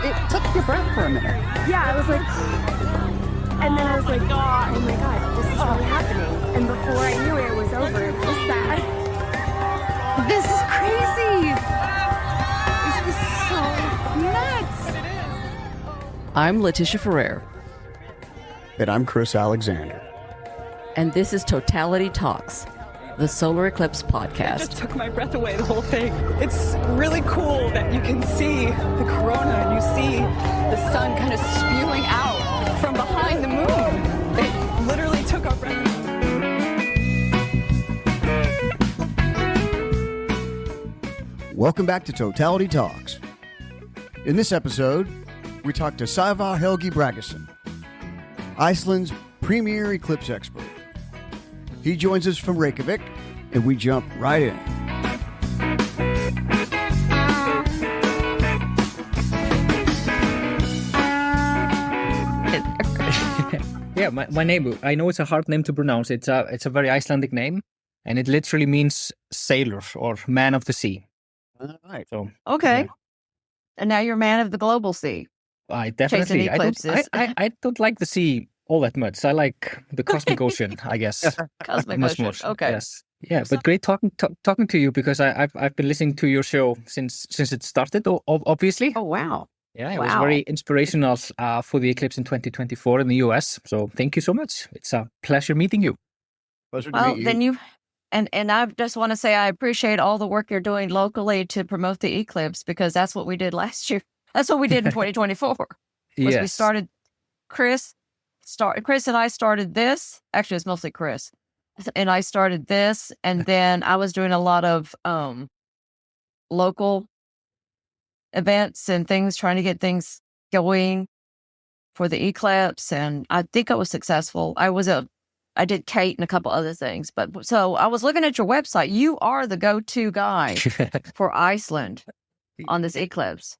it took your breath for a minute. Yeah, I was like, and then I was like, oh my God, this is really happening. And before I knew it was over. It was sad. This is crazy. This is so nuts. I'm Leticia Ferrer. And I'm Chris Alexander. And this is Totality Talks, the Solar Eclipse It podcast. just took my breath away, the whole thing. It's really cool that you can see the corona and you see the sun kind of spewing out from behind the moon. It literally took our breath. Welcome back to Totality Talks. In this episode, we talk to Sævar Helgi Bragason, Iceland's premier eclipse expert. He joins us from Reykjavik, and we jump right in. Yeah, my name, I know it's a hard name to pronounce. It's a very Icelandic name, and it literally means sailor or man of the sea. All right. So Okay. yeah, And now you're man of the global sea. I definitely eclipses. I don't like the sea all that much. I like the cosmic ocean, I guess. Cosmic Much ocean. more. Okay. Yes. Yeah, but great talking to you because I've been listening to your show since it started. Obviously. Oh, wow. Yeah, it was Wow. very inspirational for the eclipse in 2024 in the US. So thank you so much. It's a pleasure meeting you. Pleasure to Well, meet you. then and I just want to say I appreciate all the work you're doing locally to promote the eclipse because that's what we did last year. That's what we did in 2024. Was we Yes. started, Chris and I started this. Actually, it's mostly Chris. And I started this, and then I was doing a lot of local events and things, trying to get things going for the eclipse. And I think I was successful. I did Kate and a couple other things. But so I was looking at your website. You are the go-to guy for Iceland on this eclipse.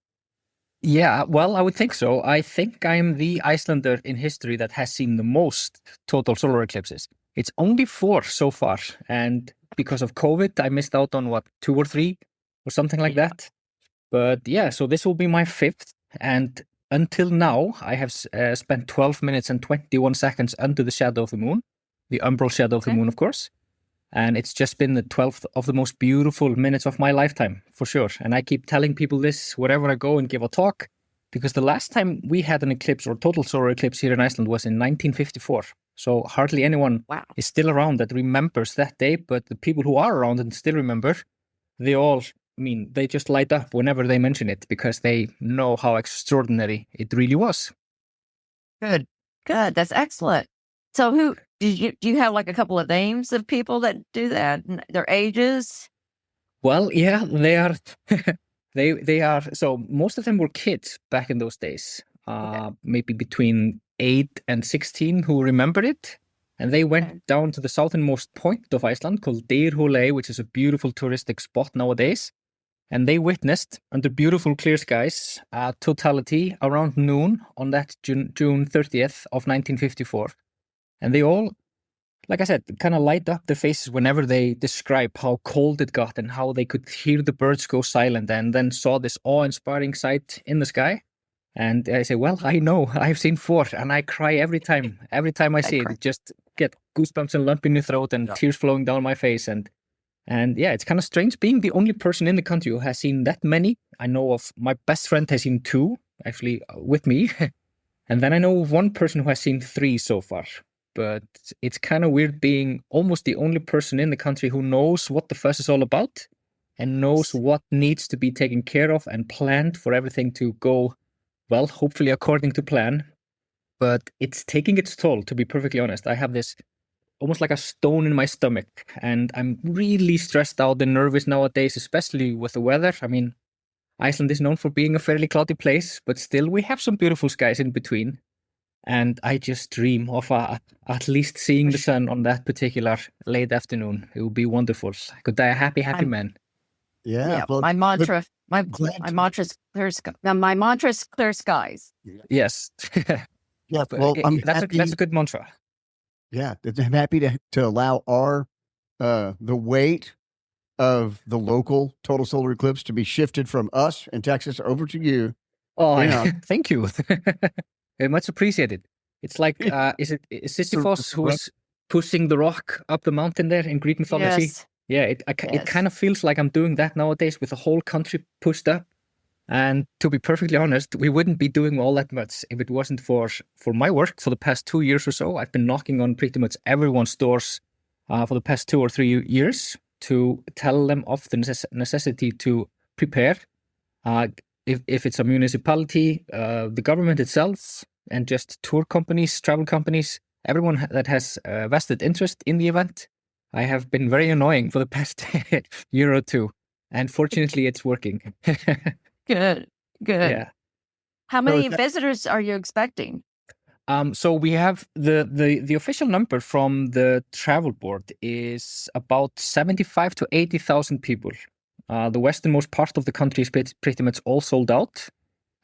Yeah, well, I would think so. I think I'm the Icelander in history that has seen the most total solar eclipses. It's only 4 so far. And because of COVID, I missed out on 2 or 3 or something like that. But yeah, so this will be my 5th. And until now, I have spent 12 minutes and 21 seconds under the shadow of the moon, the umbral shadow of the moon, of course. And it's just been the 12th of the most beautiful minutes of my lifetime, for sure. And I keep telling people this wherever I go and give a talk, because the last time we had an eclipse or total solar eclipse here in Iceland was in 1954. So hardly anyone is still around that remembers that day, but the people who are around and still remember, they just light up whenever they mention it because they know how extraordinary it really was. Good. That's excellent. So who do you have like a couple of names of people that do that and their ages? Well, yeah, they are. they are. So most of them were kids back in those days, maybe between 8 and 16 who remember it. And they went down to the southernmost point of Iceland called Dyrhólaey, which is a beautiful touristic spot nowadays. And they witnessed, under beautiful clear skies, totality around noon on that June 30th of 1954. And they all, like I said, kind of light up their faces whenever they describe how cold it got and how they could hear the birds go silent and then saw this awe-inspiring sight in the sky. And I say, well, I know, I've seen 4 and I cry every time I see it. Just get goosebumps and lump in your throat and tears flowing down my face. And yeah, it's kind of strange being the only person in the country who has seen that many. I know of my best friend has seen 2, actually, with me. And then I know of one person who has seen 3 so far. But it's kind of weird being almost the only person in the country who knows what the fuss is all about and knows what needs to be taken care of and planned for everything to go, well, hopefully according to plan. But it's taking its toll, to be perfectly honest. I have this almost like a stone in my stomach, and I'm really stressed out and nervous nowadays, especially with the weather. I mean, Iceland is known for being a fairly cloudy place, but still we have some beautiful skies in between. And I just dream of at least seeing the sun on that particular late afternoon. It would be wonderful. I could die a happy man. Yeah. Well, my mantra is clear skies. Yes. Yeah. Well, that's a good mantra. Yeah. I'm happy to allow the weight of the local total solar eclipse to be shifted from us in Texas over to you. Oh, You know. thank you. Much appreciated. It's like, is Sisyphus who was pushing the rock up the mountain there in Greek mythology? Yes. Yeah, it Yes. kind of feels like I'm doing that nowadays with the whole country pushed up. And to be perfectly honest, we wouldn't be doing all that much if it wasn't for my work for the past 2 years or so. I've been knocking on pretty much everyone's doors for the past 2 or 3 years to tell them of the necessity to prepare. If it's a municipality, the government itself, and just tour companies, travel companies, everyone that has vested interest in the event. I have been very annoying for the past year or two, and fortunately, it's working. Good. Yeah. How many visitors are you expecting? So we have the official number from the travel board is about 75 to 80,000 people. The westernmost part of the country is pretty much all sold out.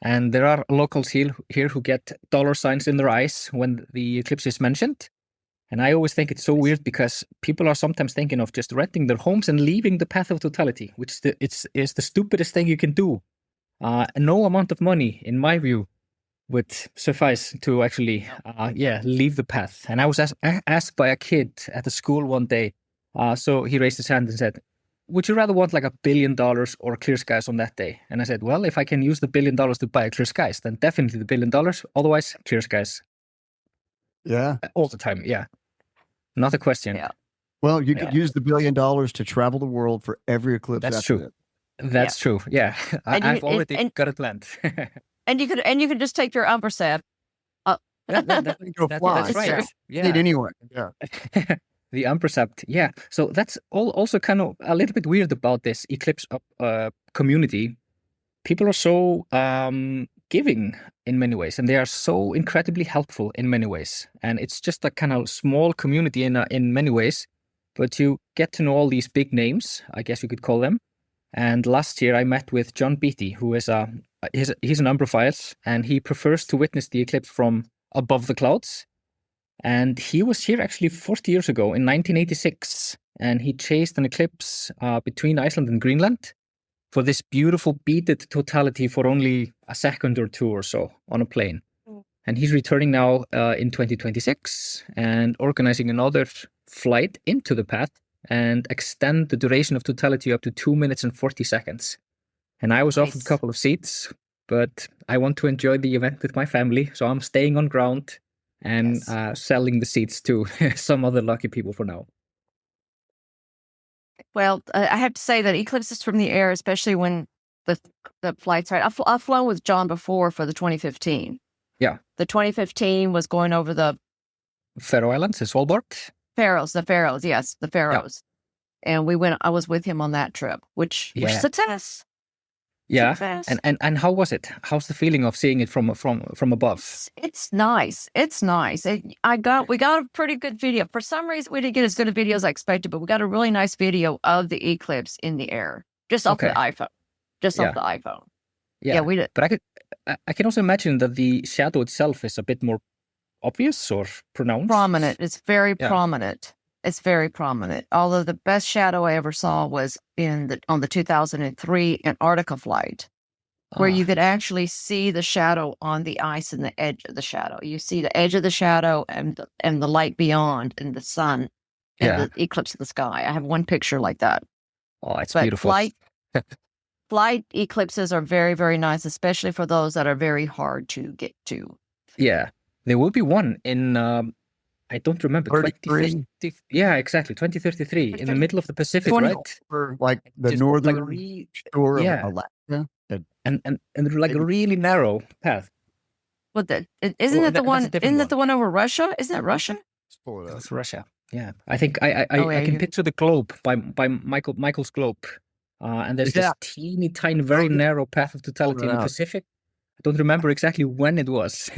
And there are locals here who get dollar signs in their eyes when the eclipse is mentioned. And I always think it's so weird because people are sometimes thinking of just renting their homes and leaving the path of totality, which is the stupidest thing you can do. No amount of money, in my view, would suffice to actually, leave the path. And I was asked by a kid at the school one day. So he raised his hand and said, "Would you rather want like $1 billion or clear skies on that day?" And I said, "Well, if I can use the $1 billion to buy clear skies, then definitely the $1 billion. Otherwise, clear skies." Yeah. All the time. Yeah. Not a question. Yeah. Well, you could use the $1 billion to travel the world for every eclipse. That's after true. that. That's true. Yeah. I've already got it planned. And you could just take your umbrasap. That's right. Yeah. Anyway. Yeah. The Ampercept, yeah. So that's also kind of a little bit weird about this eclipse community. People are so giving in many ways, and they are so incredibly helpful in many ways. And it's just a kind of small community in many ways, but you get to know all these big names, I guess you could call them. And last year I met with John Beatty, who is he's an Ambrophile, and he prefers to witness the eclipse from above the clouds. And he was here actually 40 years ago in 1986, and he chased an eclipse between Iceland and Greenland for this beautiful beaded totality for only a second or two or so on a plane. And he's returning now in 2026 and organizing another flight into the path and extend the duration of totality up to 2 minutes and 40 seconds. And I was offered a couple of seats, but I want to enjoy the event with my family, so I'm staying on ground and selling the seats to some other lucky people for now. Well, I have to say that eclipses from the air, especially when the flights right. I've flown with John before for the 2015. Yeah. The 2015 was going over the Faroe Islands, Svalbard. the Faroes, yes, the Faroes. Yeah. And I was with him on that trip, which success. Yeah. Success. And how was it? How's the feeling of seeing it from above? It's nice. It's nice. We got a pretty good video. For some reason, we didn't get as good a video as I expected, but we got a really nice video of the eclipse in the air, just off the iPhone. Off the iPhone. Yeah, we did. But I can also imagine that the shadow itself is a bit more obvious or pronounced. Prominent. It's very prominent. It's very prominent. Although the best shadow I ever saw was on the 2003 Antarctica flight, where you could actually see the shadow on the ice and the edge of the shadow. You see the edge of the shadow and the light beyond and the sun and the eclipse of the sky. I have one picture like that. Oh, it's beautiful. Flight eclipses are very, very nice, especially for those that are very hard to get to. Yeah. There will be one in, I don't remember, 2033. Yeah, exactly, 2033, in the middle of the Pacific, right? For like the northern shore of Alaska. And like a really narrow path. Isn't that the one over Russia? Isn't that Russia? It's Russia. Yeah, I think I can picture the globe by Michael's globe, and there's this teeny tiny, very narrow path of totality in the Pacific. I don't remember exactly when it was.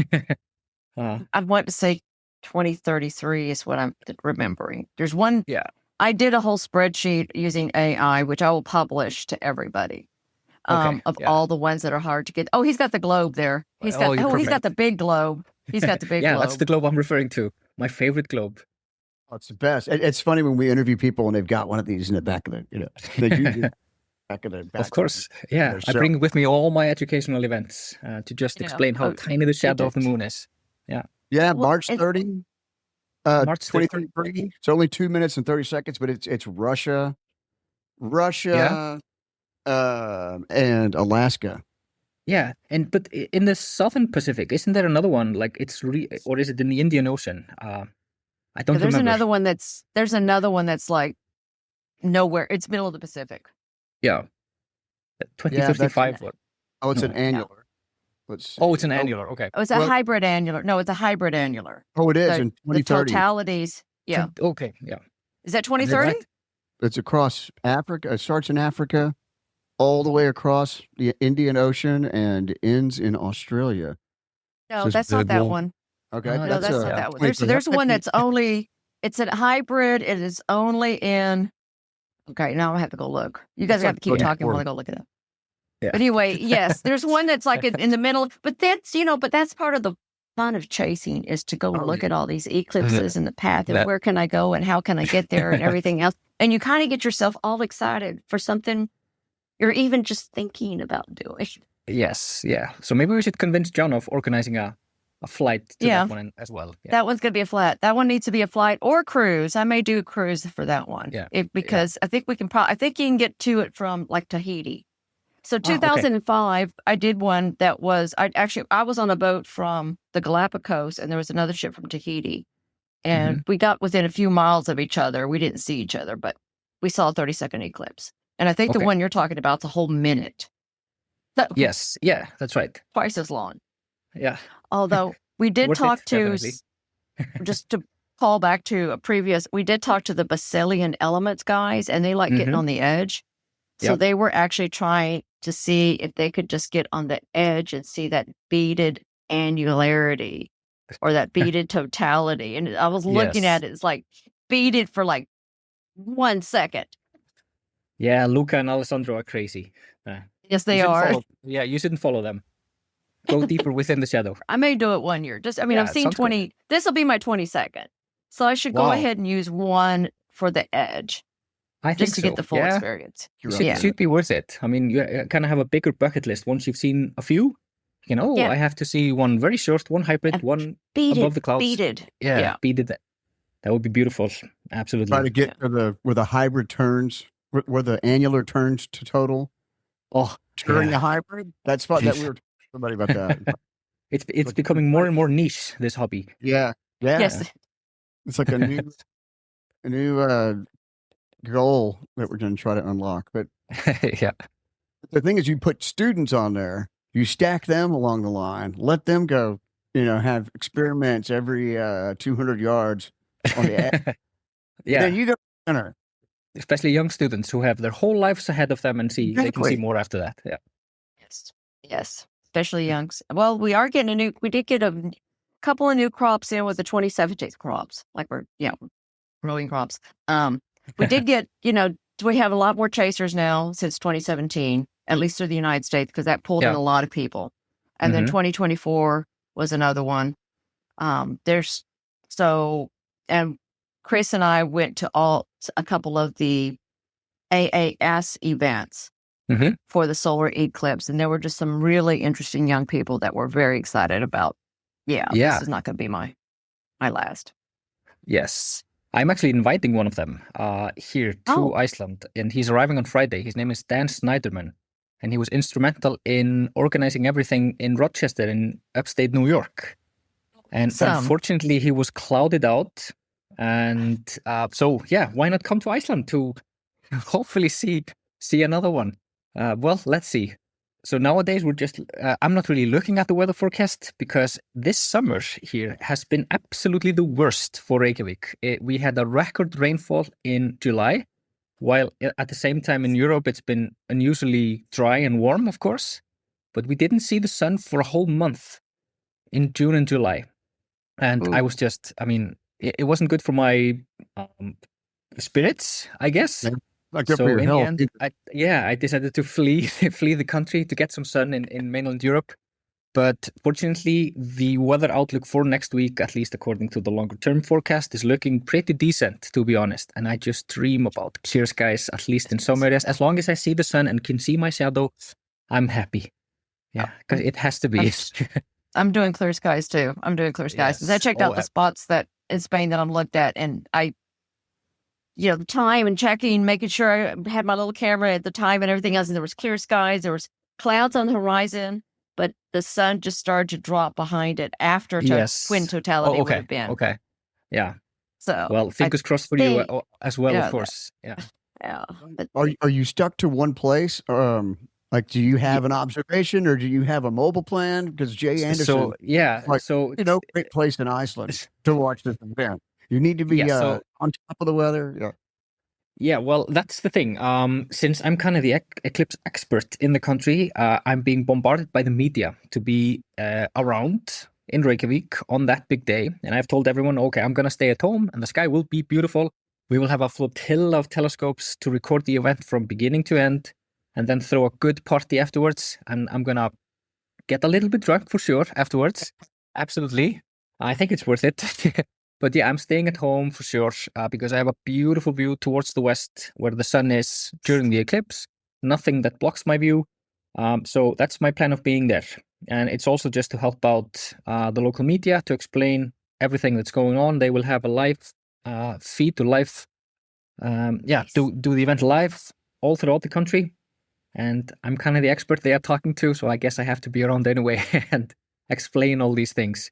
I want to say 2033 is what I'm remembering. There's one. Yeah, I did a whole spreadsheet using AI, which I will publish to everybody. All the ones that are hard to get. Oh, he's got the globe there. He's got the big globe. He's got the big globe. Yeah, that's the globe I'm referring to. My favorite globe. Oh, it's the best. It's funny when we interview people and they've got one of these in the back of it. They usually back of the back Of course, yeah. I So- bring with me all my educational events to just Yeah. explain how Oh, tiny the shadow of the did. moon is. Yeah, Well, March and- 30, March 30. 2033. It's only 2 minutes and 30 seconds, but it's Russia, and Alaska. Yeah, but in the Southern Pacific, isn't there another one? Like or is it in the Indian Ocean? I don't there's remember. another one that's like nowhere. It's middle of the Pacific. Yeah, 2035. Oh, it's No. an annular. Let's see. Oh, it's an annular. Okay. Oh, it's a Well- hybrid annular. No, it's a hybrid annular. Oh, it is The- in The 2030. totalities. Yeah. Okay. Yeah. Is that 2030? Right. It's across Africa. It starts in Africa, all the way across the Indian Ocean, and ends in Australia. No, Says that's not that Google. one. Okay, No, No, that's not that one. There's 2030. one that's only. It's a hybrid. It is only in. Okay, now I have to go look. You guys It's got like to keep going talking while I forward. go look it up. Yeah. But anyway, yes, there's one that's like in the middle. But that's part of the fun of chasing is to go look at all these eclipses and the path and That- where can I go and how can I get there and everything else. And you kind of get yourself all excited for something you're even just thinking about doing. Yes. Yeah. So maybe we should convince John of organizing a flight to Yeah. that one as well. Yeah. That one's going to be a flat. That one needs to be a flight or cruise. I may do a cruise for that one. Yeah. Because I think we can I think you can get to it from like Tahiti. So okay. 2005, I did one that was, I was on a boat from the Galapagos and there was another ship from Tahiti. And we got within a few miles of each other. We didn't see each other, but we saw a 30-second eclipse. And I think the Okay. one you're talking about is a whole minute. Yes. Yeah. That's right. Twice as long. Yeah. Although we did Worth it, talk to, definitely. just to call back to a previous, we did talk to the Basilian Elements guys, and they like getting on the edge. So Yep. they were actually trying to see if they could just get on the edge and see that beaded annularity or that beaded totality. And I was looking Yes. at it, it's like beaded for like 1 second. Yeah. Luca and Alessandro are crazy. Yes, You they shouldn't are. follow- you shouldn't follow them. Go deeper within the shadow. I may do it one year. Just, I mean, Yeah, I've seen sounds good. 20. This will be my 22nd. So I should go Wow. ahead and use one for the edge I think just to so. get the full Yeah. experience. It should, Yeah. should be worth it. I mean, you kind of have a bigger bucket list once you've seen a few. You know, Yeah. I have to see one very short, one hybrid, And one Beaded. above the clouds. Beaded. Yeah, beaded. That would be beautiful. Absolutely. Try to get to where the hybrid turns, where the annular turns to total Oh, during yeah. the hybrid. That's fun. That we were talking to somebody about that. It's becoming more and more niche, this hobby. Yeah, yeah. Yes. It's like a new goal that we're going to try to unlock. But Yeah. the thing is, you put students on there, you stack them along the line, let them go, have experiments every 200 yards on the edge. Yeah. Then you go center. Especially young students who have their whole lives ahead of them and they can Exactly. see more after that. Yeah. Yes. Yes. Especially youngs. Well, we did get a couple of new crops in with the 2017 crops. Like we're growing crops. We did get, we have a lot more chasers now since 2017, at least through the United States, because that pulled in Yeah. a lot of people. And then 2024 was another one. And Chris and I went to a couple of the AAS events Mhm. for the solar eclipse. And there were just some really interesting young people that were very excited about, Yeah. this is not going to be my last. Yes. I'm actually inviting one of them here to Oh. Iceland, and he's arriving on Friday. His name is Dan Snyderman, and he was instrumental in organizing everything in Rochester in upstate New York. And Awesome. unfortunately, he was clouded out. And so, yeah, why not come to Iceland to hopefully see another one? Well, let's see. So nowadays we're just, I'm not really looking at the weather forecast because this summer here has been absolutely the worst for Reykjavik. We had a record rainfall in July, while at the same time in Europe it's been unusually dry and warm, of course. But we didn't see the sun for a whole month in June and July. And I Ooh. was just, I mean, it wasn't good for my spirits, I guess. Yeah. Not good So for your in the health. end, I decided to flee the country to get some sun in mainland Europe. But fortunately, the weather outlook for next week, at least according to the longer term forecast, is looking pretty decent, to be honest. And I just dream about clear skies, at least in some areas. As long as I see the sun and can see my shadow, I'm happy. Yeah, because it has to be. I'm doing clear skies too. I'm doing clear skies. Yes. I checked out the spots that in Spain that I'm looked at, and the time and checking, making sure I had my little camera at the time and everything else. And there was clear skies. There was clouds on the horizon, but the sun just started to drop behind it after when totality would have been. Okay. Yeah. So, well, fingers crossed for you as well, of course. Yeah. Yeah. But, Are you stuck to one place? Like, do you have an observation or do you have a mobile plan? Because Jay Anderson, great place in Iceland to watch this event. You need to be on top of the weather. Yeah. Yeah, well, that's the thing. Since I'm kind of the eclipse expert in the country, I'm being bombarded by the media to be around in Reykjavik on that big day. And I've told everyone, okay, I'm going to stay at home and the sky will be beautiful. We will have a flotilla of telescopes to record the event from beginning to end and then throw a good party afterwards. And I'm going to get a little bit drunk for sure afterwards. Absolutely. I think it's worth it. But yeah, I'm staying at home for sure because I have a beautiful view towards the west where the sun is during the eclipse. Nothing that blocks my view. So that's my plan of being there. And it's also just to help out the local media to explain everything that's going on. They will have a live feed to live, do the event live all throughout the country. And I'm kind of the expert they are talking to, so I guess I have to be around anyway and explain all these things.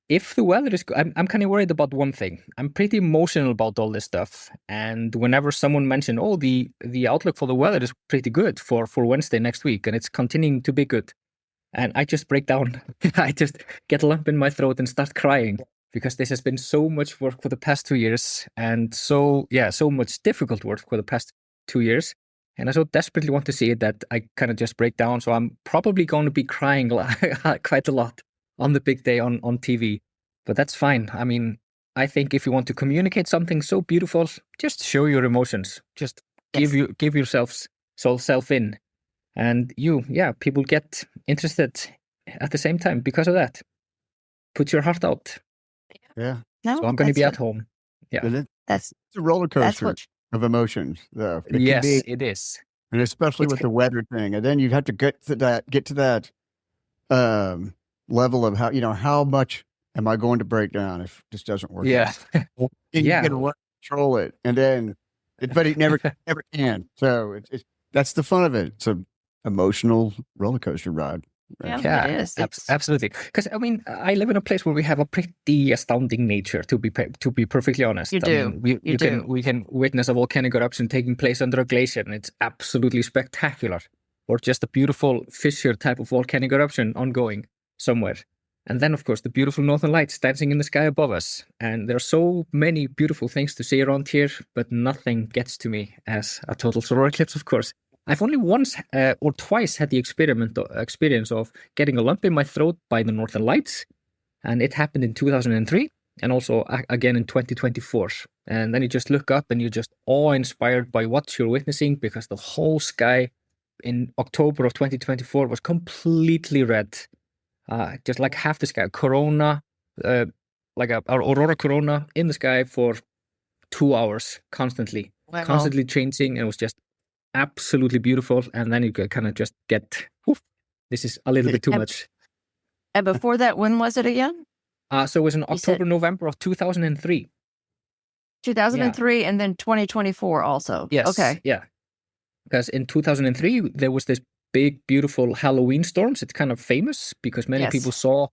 If the weather is good, I'm kind of worried about one thing. I'm pretty emotional about all this stuff. And whenever someone mentioned, the outlook for the weather is pretty good for Wednesday next week, and it's continuing to be good. And I just break down. I just get a lump in my throat and start crying because this has been so much work for the past 2 years and so much difficult work for the past 2 years. And I so desperately want to see it that I kind of just break down. So I'm probably going to be crying quite a lot on the big day on TV, but that's fine. I mean, I think if you want to communicate something so beautiful, just show your emotions. Just give yourself self in, and people get interested at the same time because of that. Put your heart out. Yeah. No, so I'm going to be at home. Yeah, it's a roller coaster of emotions, though. It is, and especially with the weather thing, and then you have to get to that. Level of how much am I going to break down if this doesn't work? Yeah. You can control it, and then but it never can. So that's the fun of it. It's an emotional roller coaster ride. Right? Yeah, it is. Absolutely. Because I mean, I live in a place where we have a pretty astounding nature. To be perfectly honest, you do. We can witness a volcanic eruption taking place under a glacier, and it's absolutely spectacular. Or just a beautiful fissure type of volcanic eruption ongoing somewhere. And then, of course, the beautiful northern lights dancing in the sky above us. And there are so many beautiful things to see around here, but nothing gets to me as a total solar eclipse, of course. I've only once or twice had the experience of getting a lump in my throat by the northern lights. And it happened in 2003 and also again in 2024. And then you just look up and you're just awe-inspired by what you're witnessing because the whole sky in October of 2024 was completely red. Just like half the sky, corona, like a aurora corona in the sky for 2 hours constantly changing. And it was just absolutely beautiful. And then you could kind of just get, this is a little bit too much. And before that, when was it again? So it was in October, November of 2003. 2003 and then 2024 also. Yes. Okay. Yeah. Because in 2003, there was this big, beautiful Halloween storms. It's kind of famous because many people saw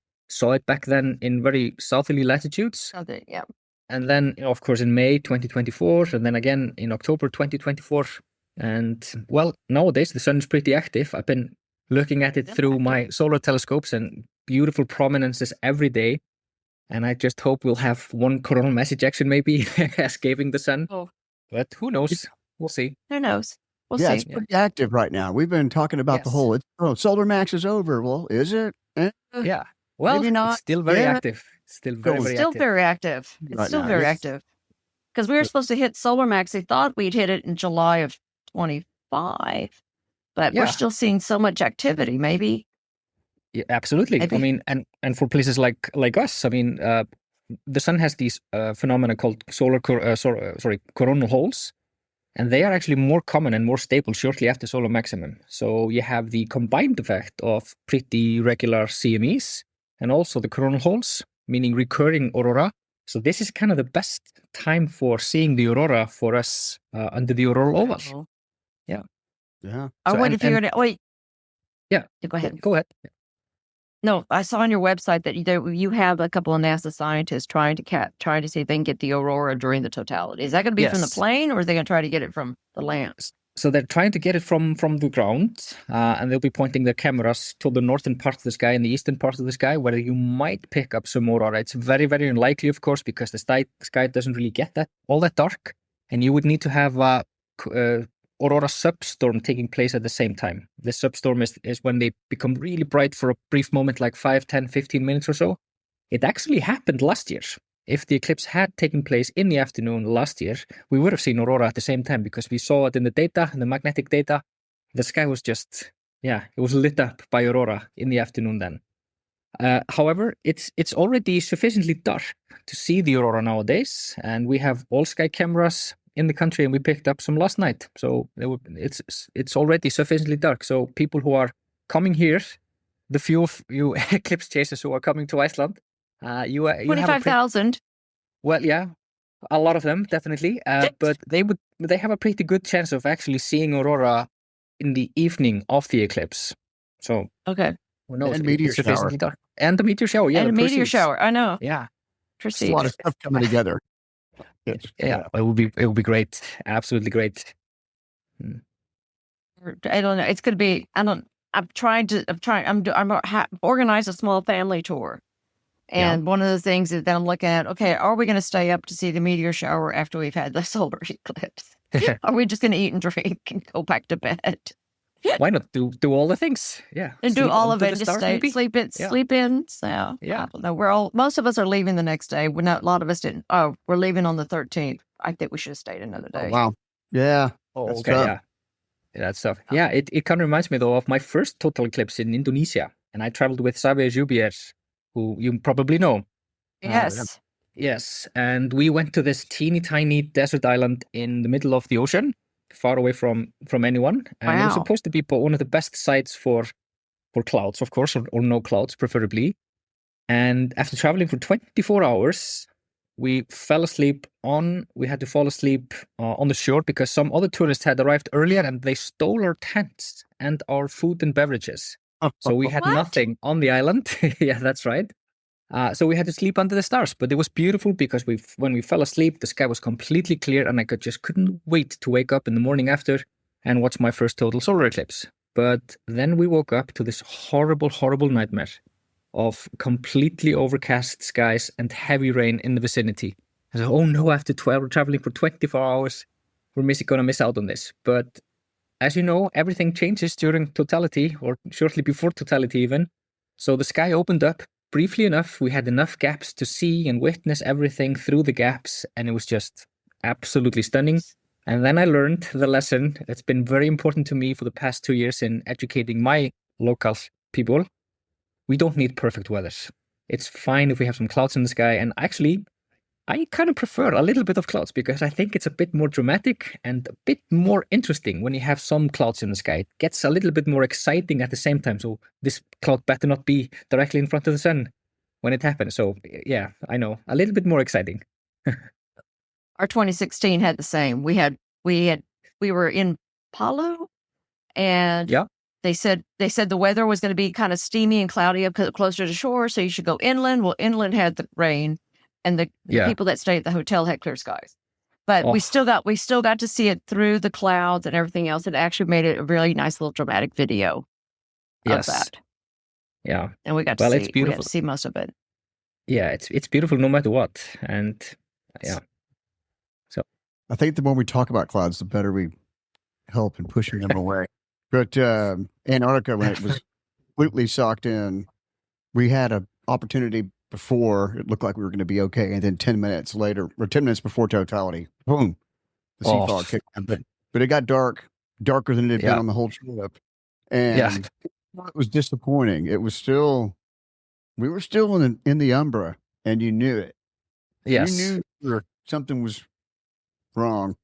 it back then in very southerly latitudes. Yeah. And then, of course, in May 2024, and then again in October 2024. And, well, nowadays the sun is pretty active. I've been looking at it through my solar telescopes and beautiful prominences every day. And I just hope we'll have one coronal mass ejection maybe escaping the sun. Oh. But who knows? We'll see. Who knows? We'll see. It's pretty active right now. We've been talking about the whole, solar max is over. Well, is it? Yeah. Well, maybe not. It's still very active. Still very active. It's still very active. Because we were supposed to hit solar max. They thought we'd hit it in July of 25. But we're still seeing so much activity. Maybe Yeah, absolutely. Maybe. I mean, and for places like us, I mean, the sun has these phenomena called coronal holes, and they are actually more common and more stable shortly after solar maximum. So you have the combined effect of pretty regular CMEs and also the coronal holes, meaning recurring aurora. So this is kind of the best time for seeing the aurora for us under the auroral oval. Wow. Yeah. I So, wonder if you're and- gonna wait. Yeah. Go ahead. Go ahead. No, I saw on your website that you have a couple of NASA scientists trying to see if they can get the aurora during the totality. Is that going to be from the Yes. plane, or are they going to try to get it from the land? So they're trying to get it from the ground, and they'll be pointing their cameras to the northern part of the sky and the eastern part of the sky, where you might pick up some aurora. It's very, very unlikely, of course, because the sky doesn't really get all that dark, and you would need to have a aurora substorm taking place at the same time. This substorm is when they become really bright for a brief moment, like 5, 10, 15 minutes or so. It actually happened last year. If the eclipse had taken place in the afternoon last year, we would have seen aurora at the same time because we saw it in the data, in the magnetic data. The sky was just, it was lit up by aurora in the afternoon then. However, it's already sufficiently dark to see the aurora nowadays, and we have all sky cameras in the country, and we picked up some last night. So it's already sufficiently dark. So people who are coming here, the few of you eclipse chasers who are coming to Iceland, you have 25,000. Well, yeah, a lot of them definitely, but they have a pretty good chance of actually seeing aurora in the evening of the eclipse. So Okay. who knows? And meteor It's sufficiently shower. dark. And the meteor shower, yeah, And a the meteor proceeds. shower. I know. Yeah, It's a lot of stuff coming together. yeah, it will be great, absolutely great. I don't know. It's going to be. I'm organized a small family tour, and one of the things that I'm looking at. Okay, are we going to stay up to see the meteor shower after we've had the solar eclipse? Are we just going to eat and drink and go back to bed? Why not do all the things? Yeah, And do sleep all of under it, the just stars, stay, maybe? sleep in. So Yeah. I don't know. Most of us are leaving the next day. We're not. A lot of us didn't. Oh, we're leaving on the 13th. I think we should have stayed another day. Oh, wow. Yeah. Oh, That's okay, tough. yeah. That's tough. Yeah, it kind of reminds me though of my first total eclipse in Indonesia, and I traveled with Sævar Helgi Bragason, who you probably know. Yes. Yes, and we went to this teeny tiny desert island in the middle of the ocean, far away from anyone, and it was Wow. supposed to be one of the best sites for clouds, of course, or no clouds, preferably. And after traveling for 24 hours, we fell asleep we had to fall asleep on the shore because some other tourists had arrived earlier and they stole our tents and our food and beverages. So we had What? nothing on the island. Yeah, that's right. So we had to sleep under the stars, but it was beautiful because when we fell asleep, the sky was completely clear and I couldn't wait to wake up in the morning after and watch my first total solar eclipse. But then we woke up to this horrible, horrible nightmare of completely overcast skies and heavy rain in the vicinity. I said, oh no, after traveling for 24 hours, we're going to miss out on this. But as you know, everything changes during totality or shortly before totality even. So the sky opened up briefly enough. We had enough gaps to see and witness everything through the gaps, and it was just absolutely stunning. And then I learned the lesson that's been very important to me for the past 2 years in educating my local people. We don't need perfect weather. It's fine if we have some clouds in the sky. And actually, I kind of prefer a little bit of clouds because I think it's a bit more dramatic and a bit more interesting when you have some clouds in the sky. It gets a little bit more exciting at the same time. So this cloud better not be directly in front of the sun when it happens. So yeah, I know, a little bit more exciting. Our 2016 had the same. We were in Palu, and Yeah. they said the weather was going to be kind of steamy and cloudy up closer to shore, so you should go inland. Well, inland had the rain, and the people that stayed at the hotel had clear skies. But we still got to see it through the clouds and everything else. It actually made it a really nice little dramatic video of that. Yeah. And we got Well, to it's beautiful. see most of it. Yeah, it's beautiful no matter what. And yeah. So I think the more we talk about clouds, the better we help in pushing them away. But Antarctica, when it was completely socked in, we had an opportunity before it looked like we were going to be okay, and then 10 minutes later, or 10 minutes before totality, boom, the sea fog kicked in. But it got darker than it had been on the whole trip. And It was disappointing. It was still, we were still in the umbra, and you knew it. Yes. You knew something was wrong.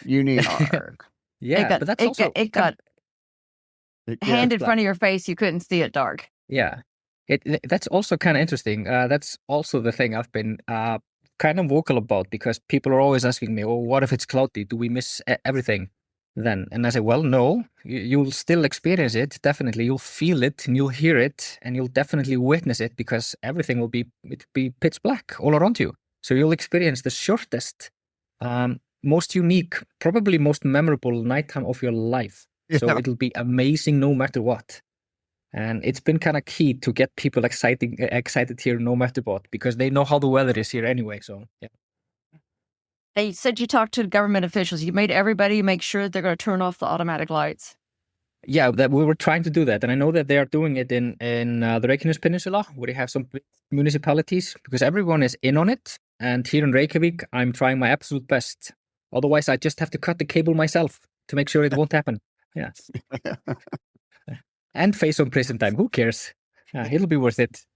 You need arg. Yeah, but that's also it got Yeah. hand in front of your face. You couldn't see it dark. yeah. That's also kind of interesting. That's also the thing I've been kind of vocal about, because people are always asking me, "Oh, what if it's cloudy? Do we miss everything then?" And I say, "Well, no. You'll still experience it. Definitely, you'll feel it and you'll hear it and you'll definitely witness it, because everything will be pitch black all around you. So you'll experience the shortest, most unique, probably most memorable nighttime of your life. So Yeah. it'll be amazing no matter what." And it's been kind of key to get people excited here no matter what, because they know how the weather is here anyway. So yeah. They said you talked to government officials. You made everybody make sure they're going to turn off the automatic lights. Yeah, that we were trying to do that, and I know that they are doing it in the Reykjanes Peninsula, where they have some municipalities, because everyone is in on it. And here in Reykjavik, I'm trying my absolute best. Otherwise, I just have to cut the cable myself to make sure it won't happen. Yeah, and face some prison time. Who cares? It'll be worth it.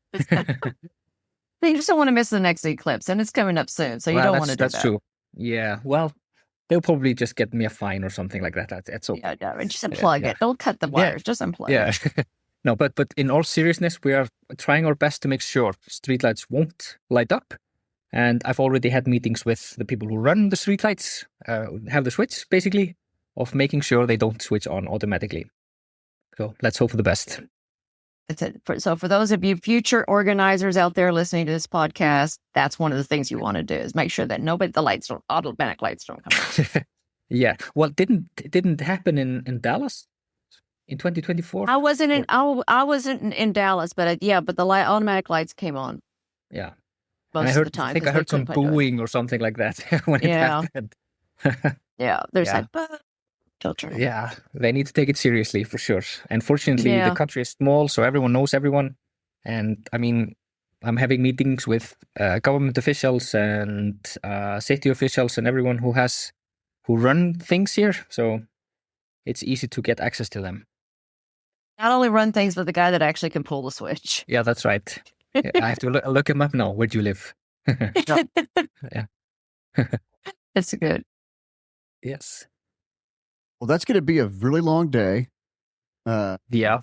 They just don't want to miss the next eclipse, and it's coming up soon, so you don't want to do that. That's true. Yeah, well, they'll probably just get me a fine or something like that. That's okay. Yeah, just unplug it. Don't cut the wires. Just unplug it. Yeah. No, but in all seriousness, we are trying our best to make sure streetlights won't light up. And I've already had meetings with the people who run the streetlights, have the switch, basically, of making sure they don't switch on automatically. So let's hope for the best. That's it. So for those of you future organizers out there listening to this podcast, that's one of the things you want to do, is make sure that automatic lights don't come on. Yeah. Well, it didn't happen in Dallas in 2024? I wasn't in Dallas, but but the automatic lights came on. Yeah. Most of the time. I think I heard some booing or something like that when it happened. Yeah, there's like, filter. Yeah, they need to take it seriously for sure. And fortunately, the country is small, so everyone knows everyone. And I mean, I'm having meetings with government officials and safety officials and everyone who run things here. So it's easy to get access to them. Not only run things, but the guy that actually can pull the switch. Yeah, that's right. I have to look him up now. Where do you live? Yeah. It's good. Yes. Well, that's going to be a really long day. Yeah.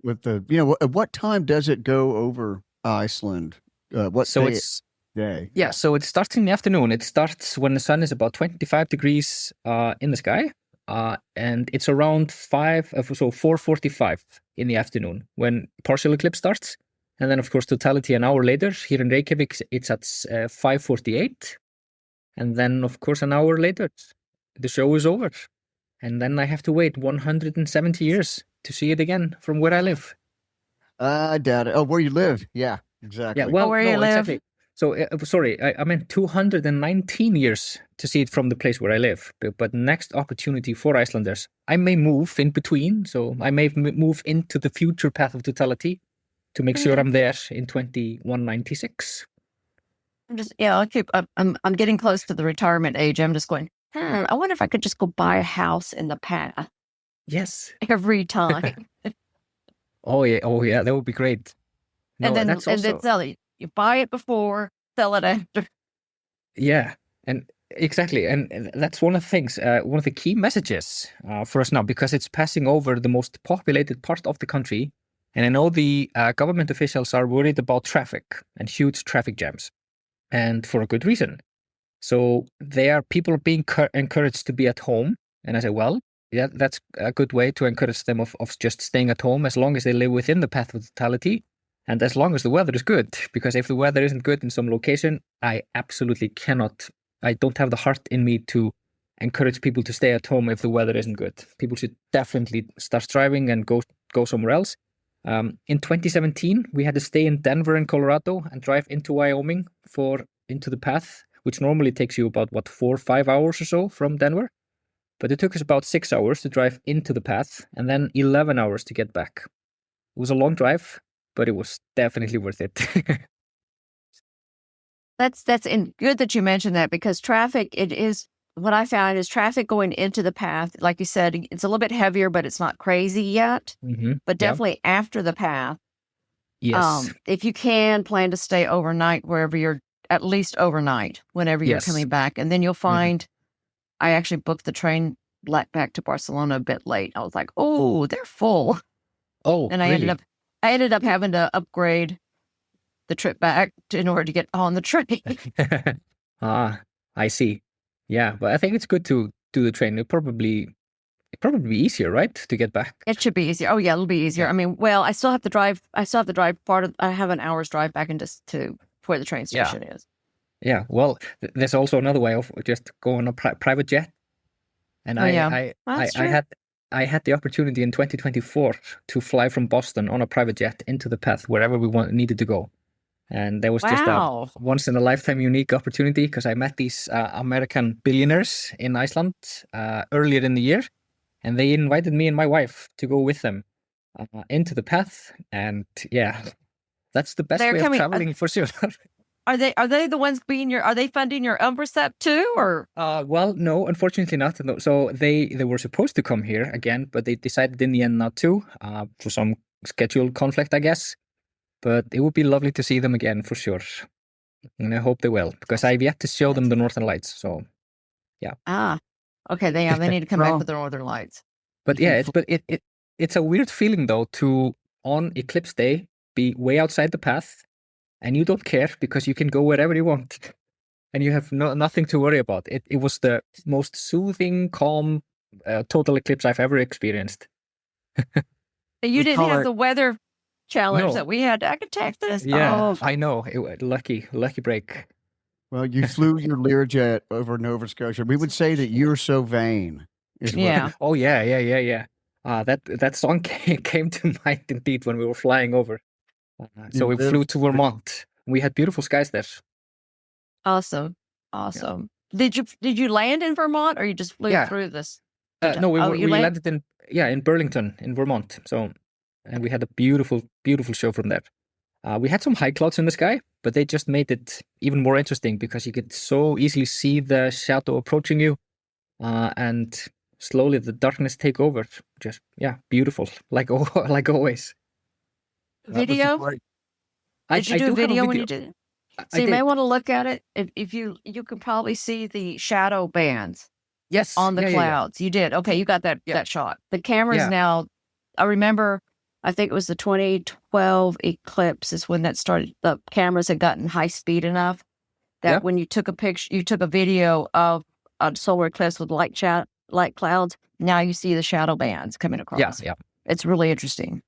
With at what time does it go over Iceland? Day? Yeah, so it starts in the afternoon. It starts when the sun is about 25 degrees in the sky, and it's around 4:45 in the afternoon when partial eclipse starts. And then, of course, totality an hour later. Here in Reykjavik, it's at 5:48. And then, of course, an hour later, the show is over. And then I have to wait 170 years to see it again from where I live. I doubt it. Oh, where you live? Yeah, exactly. Yeah, well, where you live? Exactly. So, sorry, I meant 219 years to see it from the place where I live. But next opportunity for Icelanders, I may move in between. So I may move into the future path of totality to make sure I'm there in 2196. I'm getting close to the retirement age. I'm just going, I wonder if I could just go buy a house in the path. Yes. Every time. Oh yeah, that would be great. No, and then also, sell it. You buy it before, sell it after. Yeah, and exactly. And that's one of the things, one of the key messages for us now, because it's passing over the most populated part of the country. And I know the government officials are worried about traffic and huge traffic jams, and for a good reason. So people are being encouraged to be at home. And I say, well, yeah, that's a good way to encourage them of just staying at home as long as they live within the path of totality. And as long as the weather is good, because if the weather isn't good in some location, I absolutely cannot. I don't have the heart in me to encourage people to stay at home if the weather isn't good. People should definitely start driving and go somewhere else. In 2017, we had to stay in Denver in Colorado and drive into Wyoming into the path, which normally takes you about 4 or 5 hours or so from Denver. But it took us about 6 hours to drive into the path and then 11 hours to get back. It was a long drive, but it was definitely worth it. That's good that you mentioned that, because traffic, it is what I found is traffic going into the path. Like you said, it's a little bit heavier, but it's not crazy yet. But definitely after the path. Yes. If you can, plan to stay overnight wherever you're, at least overnight, whenever you're coming back. And then you'll find, I actually booked the train back to Barcelona a bit late. I was like, oh, they're full. Oh, and I ended up having to upgrade the trip back in order to get on the train. I see. Yeah, but I think it's good to do the train. It'll probably be easier, right, to get back? It should be easier. Oh yeah, it'll be easier. I mean, well, I still have to drive. I have an hour's drive back into to where the train station is. Yeah. Well, there's also another way of just going on a private jet. And I had the opportunity in 2024 to fly from Boston on a private jet into the path wherever we needed to go. And there was just a once in a lifetime unique opportunity because I met these American billionaires in Iceland earlier in the year, and they invited me and my wife to go with them into the path. And yeah, that's the best way of traveling for sure. Are they the ones are they funding your Umbracep too, or? Well, no, unfortunately not. So they were supposed to come here again, but they decided in the end not to for some schedule conflict, I guess. But it would be lovely to see them again for sure. And I hope they will, because I've yet to show them the Northern Lights. So, yeah. Okay. They need to come back with the Northern Lights. But yeah, it's a weird feeling though to on eclipse day be way outside the path, and you don't care because you can go wherever you want, and you have nothing to worry about. It was the most soothing, calm, total eclipse I've ever experienced. You didn't have the weather challenge that we had. I could text this. Yeah, I know. Lucky break. Well, you flew your Learjet over Nova Scotia. We would say that you're so vain. Oh yeah. That song came to mind indeed when we were flying over. So we flew to Vermont. We had beautiful skies there. Awesome. Yeah. Did you land in Vermont, or you just flew through this? No, we landed in Burlington in Vermont. So. And we had a beautiful, beautiful show from there. We had some high clouds in the sky, but they just made it even more interesting because you could so easily see the shadow approaching you, and slowly the darkness take over. Just beautiful, like always. Video? Did you do video when you did it? So you may want to look at it. If you can probably see the shadow bands. Yes, on the clouds. You did. Okay, you got that shot. The camera's now. I remember. I think it was the 2012 eclipse is when that started. The cameras had gotten high speed enough that when you took a video of a solar eclipse with light clouds. Now you see the shadow bands coming across. Yeah. It's really interesting.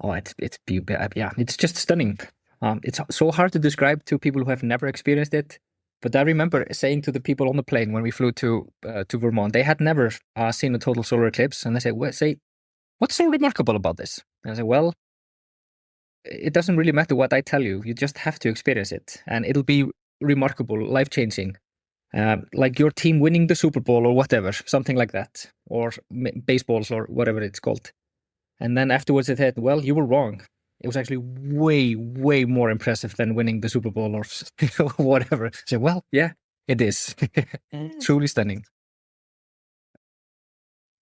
Oh, it's it's just stunning. It's so hard to describe to people who have never experienced it. But I remember saying to the people on the plane when we flew to Vermont, they had never seen a total solar eclipse, and they said, "What's so remarkable about this?" And I said, "Well, it doesn't really matter what I tell you. You just have to experience it, and it'll be remarkable, life-changing, like your team winning the Super Bowl or whatever, something like that, or baseballs or whatever it's called." And then afterwards, they said, "Well, you were wrong. It was actually way, way more impressive than winning the Super Bowl or whatever." I said, "Well, yeah, it is. Truly stunning."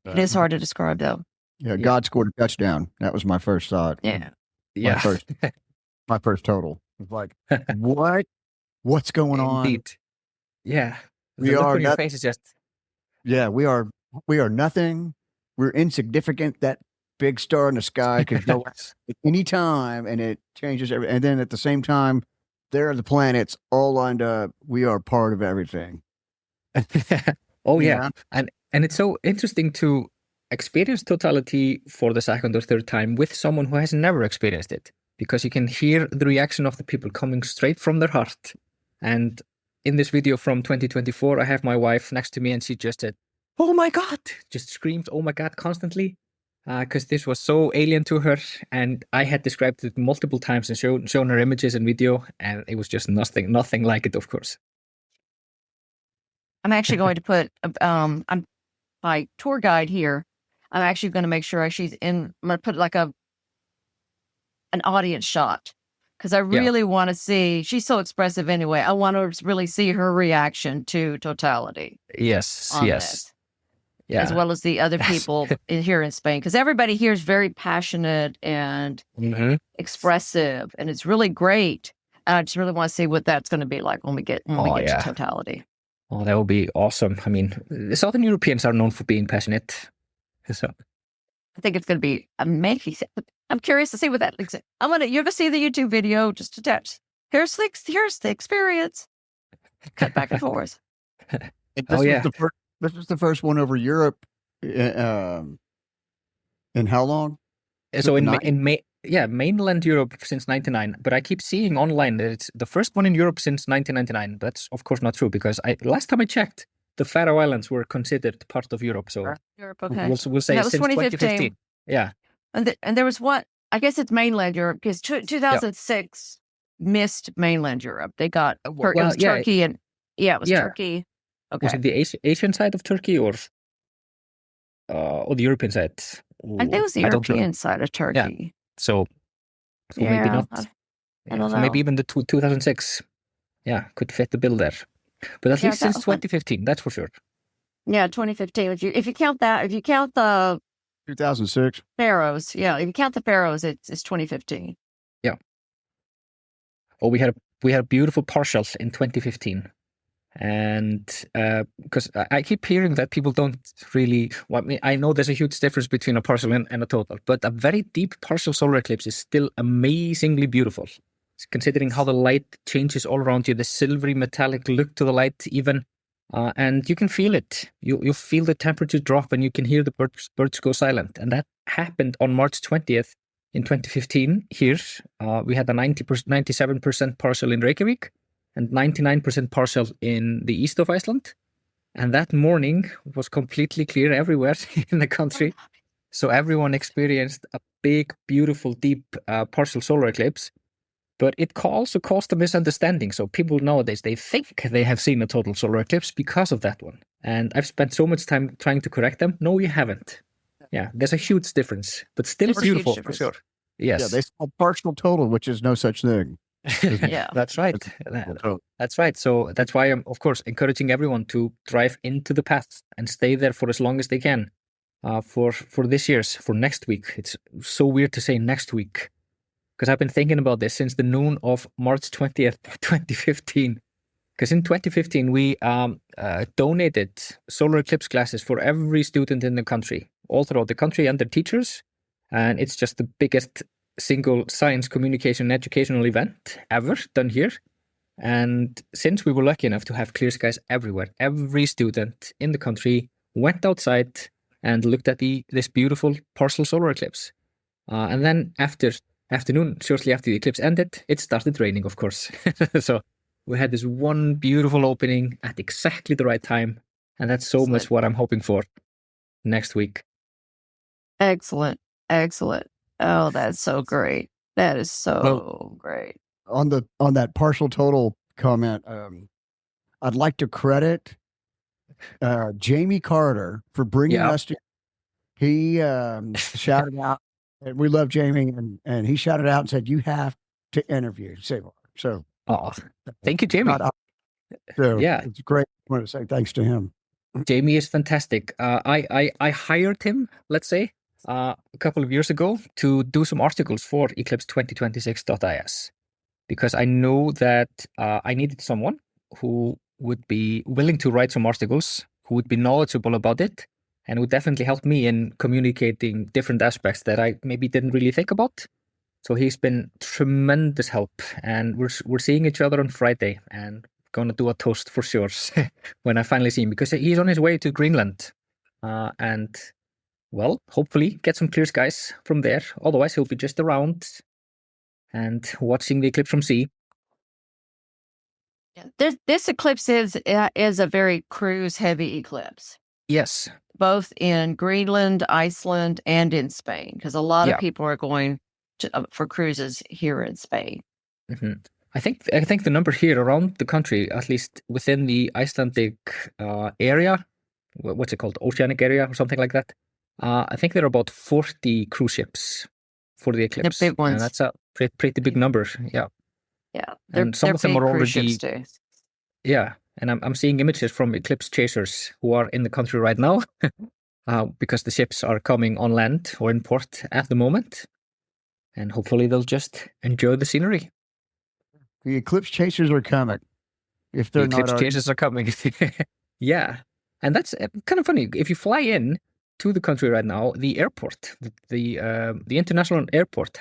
It is hard to describe, though. Yeah, God scored a touchdown. That was my first thought. Yeah. My first total. It was like, what? What's going on? Yeah. We are your face is just. Yeah, we are nothing. We're insignificant. That big star in the sky could go at any time, and it changes everything. And then at the same time, there are the planets all lined up. We are part of everything. Oh yeah, and it's so interesting to experience totality for the second or third time with someone who has never experienced it, because you can hear the reaction of the people coming straight from their heart. And in this video from 2024, I have my wife next to me, and she just said, "Oh my God," just screamed, "Oh my God," constantly, because this was so alien to her. And I had described it multiple times and shown her images and video, and it was just nothing like it, of course. I'm actually going to put I'm my tour guide here. I'm actually going to make sure I'm going to put like an audience shot because I really want to see. She's so expressive anyway. I want to really see her reaction to totality. Yes, on yes. this, Yeah. as well as the other people here in Spain, because everybody here is very passionate and expressive, and it's really great. And I just really want to see what that's going to be like when we get to totality. Oh, that would be awesome. I mean, the Southern Europeans are known for being passionate. So I think it's going to be amazing. I'm curious to see what that looks like. You ever see the YouTube video just attached? Here's the experience. Cut back and forth. This was the first one over Europe. In how long? So mainland Europe since 99. But I keep seeing online that it's the first one in Europe since 1999. That's of course not true, because last time I checked, the Faroe Islands were considered part of Europe. So Europe, okay. we'll say since 2015. Yeah. And there was one, I guess it's mainland Europe, because 2006 missed mainland Europe. They got it was Turkey and it was Turkey. Okay. Was it the Asian side of Turkey or the European side? I think it was the European side of Turkey. Yeah. So maybe not. I don't know. Maybe even the 2006, could fit the bill there. But at least since 2015, that's for sure. Yeah, 2015. If you count the 2006 Faroes, if you count the Faroes, it's 2015. Yeah. Oh, we had a beautiful partial in 2015. And because I keep hearing that people don't really, I know there's a huge difference between a partial and a total, but a very deep partial solar eclipse is still amazingly beautiful. Considering how the light changes all around you, the silvery metallic look to the light even, and you can feel it. You feel the temperature drop, and you can hear the birds go silent. And that happened on March 20th in 2015 here. We had a 97% partial in Reykjavik, and 99% partial in the east of Iceland. And that morning was completely clear everywhere in the country. So everyone experienced a big, beautiful, deep partial solar eclipse. But it also caused a misunderstanding. So people nowadays, they think they have seen a total solar eclipse because of that one. And I've spent so much time trying to correct them. No, you haven't. Yeah, there's a huge difference, but still beautiful for sure. Yes. Yeah, they saw partial total, which is no such thing. Yeah, that's right. That's right. So that's why I'm, of course, encouraging everyone to drive into the path and stay there for as long as they can. For next week. It's so weird to say next week, because I've been thinking about this since the noon of March 20th, 2015. Because in 2015, we donated solar eclipse classes for every student in the country, all throughout the country, and their teachers. And it's just the biggest single science communication and educational event ever done here. And since we were lucky enough to have clear skies everywhere, every student in the country went outside and looked at this beautiful partial solar eclipse. And then afternoon, shortly after the eclipse ended, it started raining, of course. So we had this one beautiful opening at exactly the right time. And that's so much what I'm hoping for next week. Excellent. Oh, that's so great. That is so great. On that partial total comment, I'd like to credit Jamie Carter for bringing us to. He shouted out, and we love Jamie, and he shouted out and said, "You have to interview Sævar." So, thank you, Jamie. It's great. I want to say thanks to him. Jamie is fantastic. I hired him, let's say, a couple of years ago to do some articles for eclipse2026.is, because I know that I needed someone who would be willing to write some articles, who would be knowledgeable about it, and would definitely help me in communicating different aspects that I maybe didn't really think about. So he's been tremendous help, and we're seeing each other on Friday, and going to do a toast for sure when I finally see him, because he's on his way to Greenland, and well, hopefully get some clear skies from there. Otherwise, he'll be just around and watching the eclipse from sea. Yeah. This eclipse is a very cruise-heavy eclipse. Yes. Both in Greenland, Iceland, and in Spain, because a lot of people are going for cruises here in Spain. Mm-hmm. I think the number here around the country, at least within the Icelandic area, what's it called, oceanic area or something like that. I think there are about 40 cruise ships for the eclipse. The big ones. And pretty big numbers. Yeah. Yeah, And some of them big are cruise already, ships too. yeah. And I'm seeing images from eclipse chasers who are in the country right now because the ships are coming on land or in port at the moment. And hopefully they'll just enjoy the scenery. The eclipse chasers are coming. If The they're not eclipse already. chasers are coming. Yeah. And that's kind of funny. If you fly in to the country right now, the airport, the international airport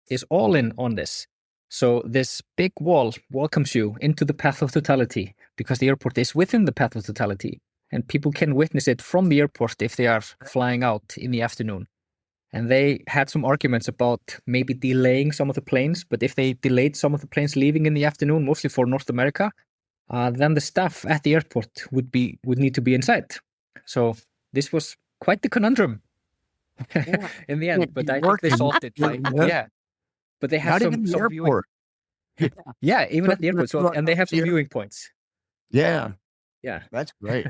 is all in on this. So this big wall welcomes you into the path of totality because the airport is within the path of totality, and people can witness it from the airport if they are flying out in the afternoon. And they had some arguments about maybe delaying some of the planes, but if they delayed some of the planes leaving in the afternoon, mostly for North America, then the staff at the airport would need to be inside. So this was quite the conundrum in the end, but I think they solved it. Yeah, but they have Not even the some viewing. airport. Yeah, even at the airport. So, and they have some viewing points. Yeah, Yeah, that's great.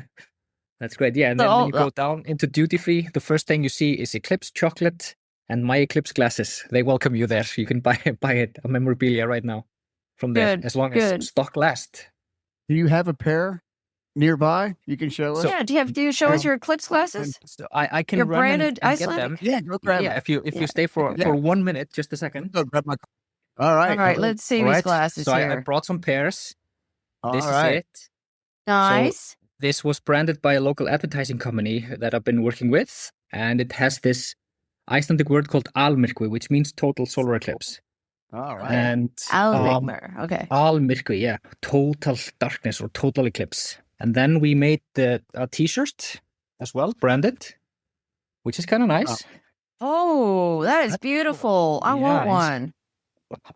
that's great. Yeah, and then when you go down into duty free, the first thing you see is Eclipse chocolate and my Eclipse glasses. They welcome you there. So you can buy a memorabilia right now from there, as long as stock lasts. Do you have a pair nearby you can show us? Yeah, do you show us your eclipse glasses? So I can Your run branded and get Icelandic? them. Yeah, go grab Yeah, it. if you stay for 1 minute, just a second. Go grab my. All right. All right, let's see All these right. glasses So I here. brought some pairs. This All is right. it. Nice. This was branded by a local advertising company that I've been working with, and it has this Icelandic word called almyrkvi, which means total solar eclipse. All right. And Almygmur. Okay. almyrkvi, yeah, total darkness or total eclipse. And then we made the T-shirt as well, branded, which is kind of nice. Oh, that is beautiful. I want Yeah, one.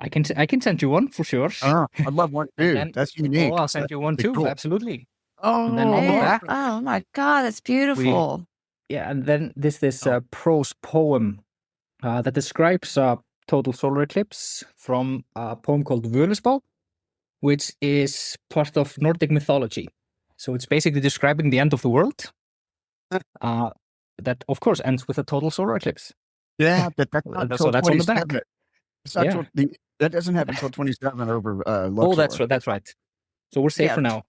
I can send you one for sure. I'd love one too. then- That's unique. Oh, I'll send you one Pretty too. cool. Absolutely. Oh, And then on the Yeah. back, Oh my God, that's beautiful. yeah, and then this prose poem that describes a total solar eclipse from a poem called Völuspá, which is part of Nordic mythology. So it's basically describing the end of the world. That of course ends with a total solar eclipse. yeah, but that's not So until that's on the 27. back. It's not Yeah. that doesn't happen until 27 over Oh, Luxor. that's right. That's right. So we're safe Yeah. for now.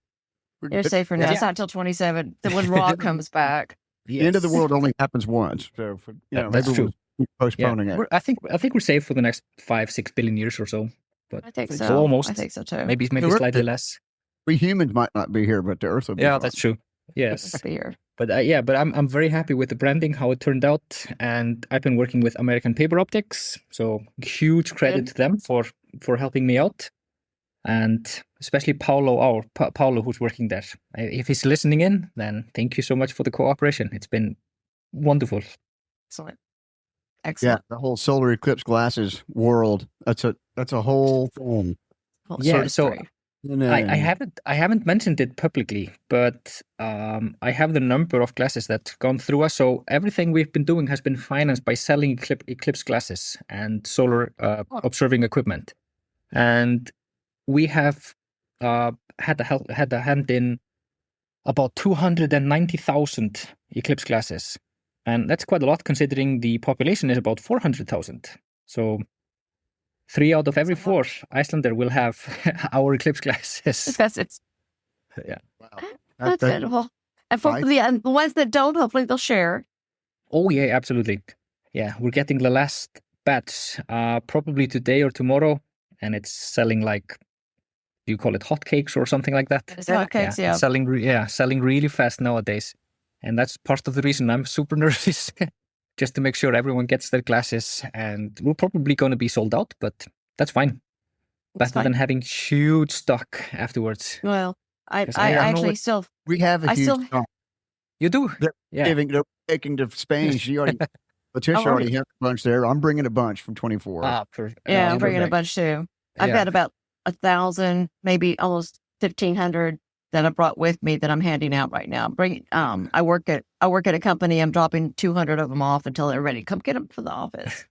You're safe for now. Yeah. It's not until 27. Then when Rob comes back. The end of the world only happens once. So, That's maybe true. we'll keep postponing it. I think we're safe for the next 5-6 billion years or so. But I think So so. almost. I think so too. maybe we're- slightly less. We humans might not be here, but the Earth will be. Yeah, fine. that's true. Yes. Be here. But but I'm very happy with the branding, how it turned out, and I've been working with American Paper Optics, so huge credit to them for helping me out, and especially Paulo who's working there. If he's listening in, then thank you so much for the cooperation. It's been wonderful. Excellent. Yeah, Excellent. the whole solar eclipse glasses world. That's a whole thing. Well, Yeah, it's so great. I haven't mentioned it publicly, but I have the number of glasses that gone through us. So everything we've been doing has been financed by selling eclipse glasses and solar observing equipment, and we have had a hand in about 290,000 eclipse glasses, and that's quite a lot considering the population is about 400,000. So 3 out of every 4 Icelander will have our eclipse glasses. It's Yeah. Wow. that's That- it. Well, and for the ones that don't, hopefully they'll share. Oh yeah, absolutely. Yeah, we're getting the last batch probably today or tomorrow, and it's selling like, do you call it hotcakes or something like that? It's hotcakes, yeah. It's selling really fast nowadays, and that's part of the reason I'm super nervous. Just to make sure everyone gets their glasses, and we're probably going to be sold out, but that's fine. That's Better than fine. having huge stock afterwards. Well, I 'Cause I don't know actually what- still We have a I huge. still- stock. You do? They're Yeah. They're taking to Spain. Leticia Oh, already has a bunch there. I'm bringing a bunch from 24. I'm bringing a bunch too. I've got about 1,000, maybe almost 1,500 that I brought with me that I'm handing out right now. I work at a company. I'm dropping 200 of them off until they're ready. Come get them for the office.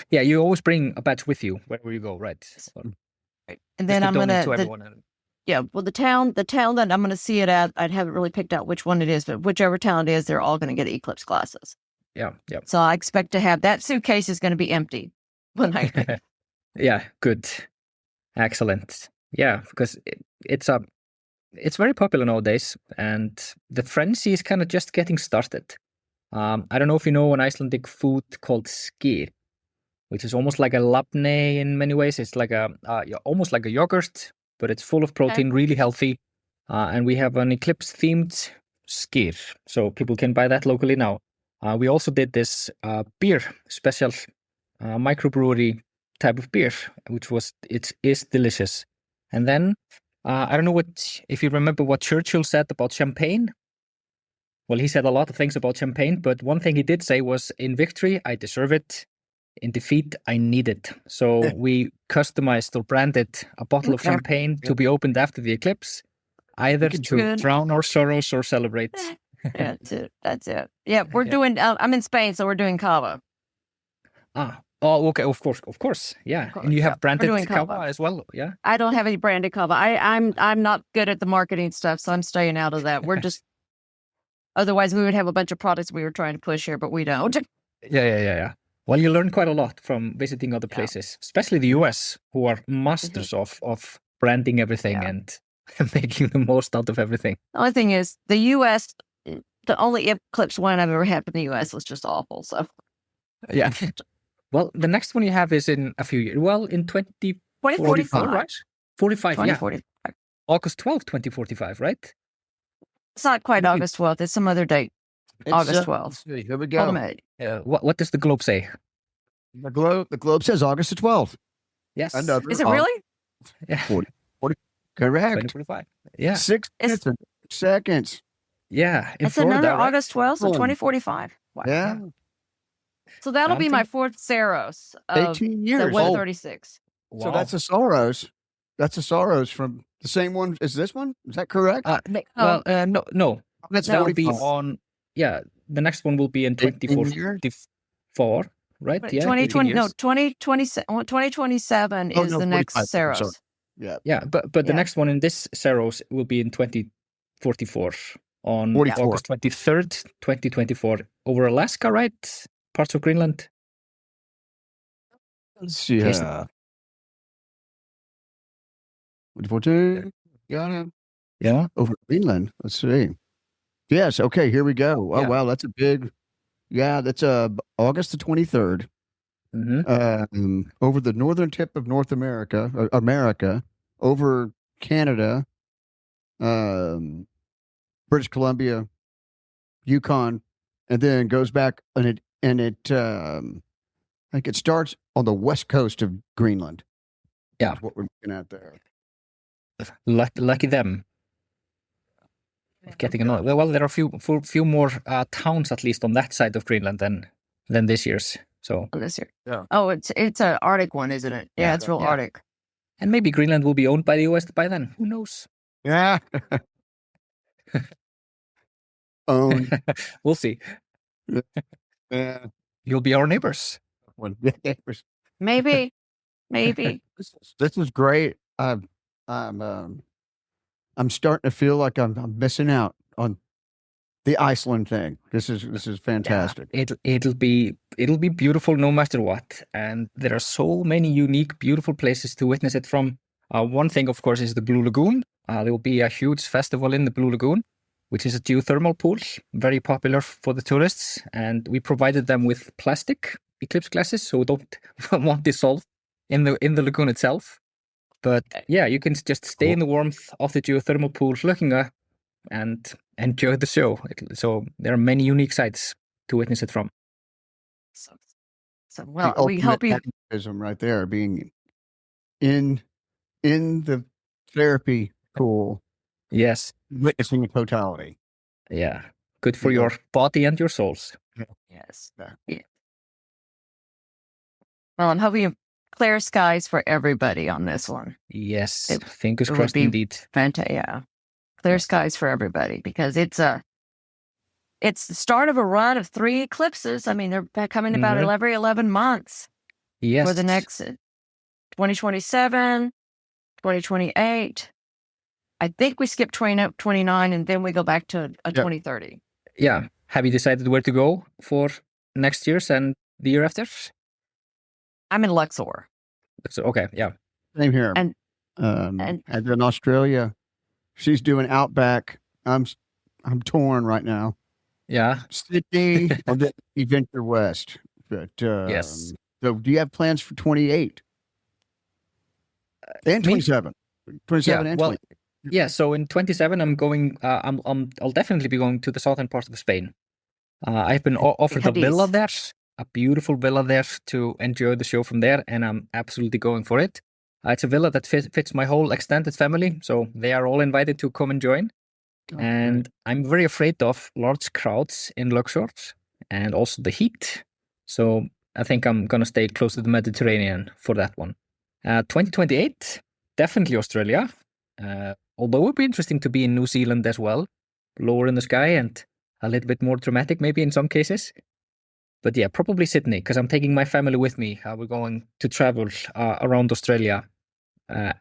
Yeah, you always bring a batch with you wherever you go, right? So, Right. And then I'm to gonna everyone. the town that I'm gonna see it at. I haven't really picked out which one it is, but whichever town it is, they're all gonna get eclipse glasses. Yeah. So I expect to have that suitcase is going to be empty when I Yeah, good. Excellent. Yeah, because it's very popular nowadays, and the frenzy is kind of just getting started. I don't know if you know an Icelandic food called skyr, which is almost like a labne in many ways. It's like almost like a yogurt, but it's full of protein, really healthy. And we have an eclipse themed skyr, so people can buy that locally now. We also did this beer special microbrewery type of beer, which is delicious. And then I don't know if you remember what Churchill said about champagne. Well, he said a lot of things about champagne, but one thing he did say was, "In victory, I deserve it. In defeat, I need it." So we customized or branded a bottle of champagne to be opened after the eclipse, either to drown our sorrows or celebrate. That's it. That's it. Yeah, we're doing. I'm in Spain, so we're doing cava. Oh, okay. Of course. Yeah, and you have branded cava as well. Yeah. I don't have any branded cava. I'm not good at the marketing stuff, so I'm staying out of that. We're just. Otherwise, we would have a bunch of products we were trying to push here, but we don't. Yeah. Well, you learn quite a lot from visiting other places, especially the US, who are masters of branding everything and making the most out of everything. The only thing is, the US, the only eclipse one I've ever had from the US was just awful. So, yeah. Well, the next one you have is in a few years. Well, in 2045, right? 45, 2045. Yeah. August 12th, 2045, right? It's not quite August 12th. It's some other date. August 12th. Here we go. What does the globe say? The globe says August the 12th. Yes. Is it really? Yeah. 40. Correct. 2045. Yeah. 6 minutes and seconds. Yeah. In It's Florida, another right? August 12th, so 2045. Wow. Yeah. So that'll be my fourth Saros of 18 years. the 136. So that's a Soros. That's a Soros from the same one as this one. Is that correct? No. That's That will 40 be on. Yeah, the next one will be in 2044, right? Yeah, 2020. 18 No, years. 2027 Oh, is no, the next 45, Saros. sorry. Yeah. Yeah, but the next one in this Saros will be in 2044 on 44. August 23rd, 2024, over Alaska, right? Parts of Greenland. Let's see. Yes. 2014. Got it. Yeah. Over Greenland. Let's see. Yes. Okay. Here we go. Oh, Yeah. wow. That's a big. Yeah. That's August the 23rd. Over the northern tip of North America, over Canada, British Columbia, Yukon, and then goes back and it I think it starts on the west coast of Greenland. Yeah. That's what we're looking at there. Lucky them. Getting another. Well, there are a few more towns at least on that side of Greenland than this year's. So This year. Yeah. Oh, it's an Arctic one, isn't it? Yeah, it's real Arctic. and maybe Greenland will be owned by the US by then. Who knows? Yeah. Own. We'll see. Yeah. You'll be our neighbors. Maybe. This is great. I'm starting to feel like I'm missing out on the Iceland thing. This is fantastic. It'll be beautiful no matter what. And there are so many unique, beautiful places to witness it from. One thing, of course, is the Blue Lagoon. There will be a huge festival in the Blue Lagoon, which is a geothermal pool, very popular for the tourists. And we provided them with plastic eclipse glasses, so won't dissolve in the lagoon itself. But yeah, you can just stay in the warmth of the geothermal pool, looking up and enjoy the show. So there are many unique sites to witness it from. So well, we hope you. Activism right there, being in the therapy pool, Yes. witnessing the totality. Yeah. Good for your body and your souls. Yes. Yeah. Well, I'm hoping clear skies for everybody on this one. Yes. It- Fingers it would crossed be indeed. Fantastic. Yeah. Clear skies for everybody because it's the start of a run of 3 eclipses. I mean, they're coming about every 11 months Yes. for the next 2027, 2028. I think we skip 29 and then we go back to a 2030. Yeah. Have you decided where to go for next year's and the year after? I'm in Luxor. So, okay, yeah. Same here. And And in Australia, she's doing Outback. I'm torn right now. Yeah. Sydney, and then you venture west. But Yes. so do you have plans for 28 and Me? 27? 27 and Well, 20. yeah. So in 27, I'm going. I'll definitely be going to the southern part of Spain. I've been offered a villa there, a beautiful villa there to enjoy the show from there, and I'm absolutely going for it. It's a villa that fits my whole extended family, so they are all invited to come and join. And I'm very afraid of large crowds in Luxor and also the heat. So I think I'm going to stay close to the Mediterranean for that one. 2028, definitely Australia. Although it would be interesting to be in New Zealand as well, lower in the sky and a little bit more dramatic maybe in some cases. But yeah, probably Sydney, because I'm taking my family with me. We're going to travel around Australia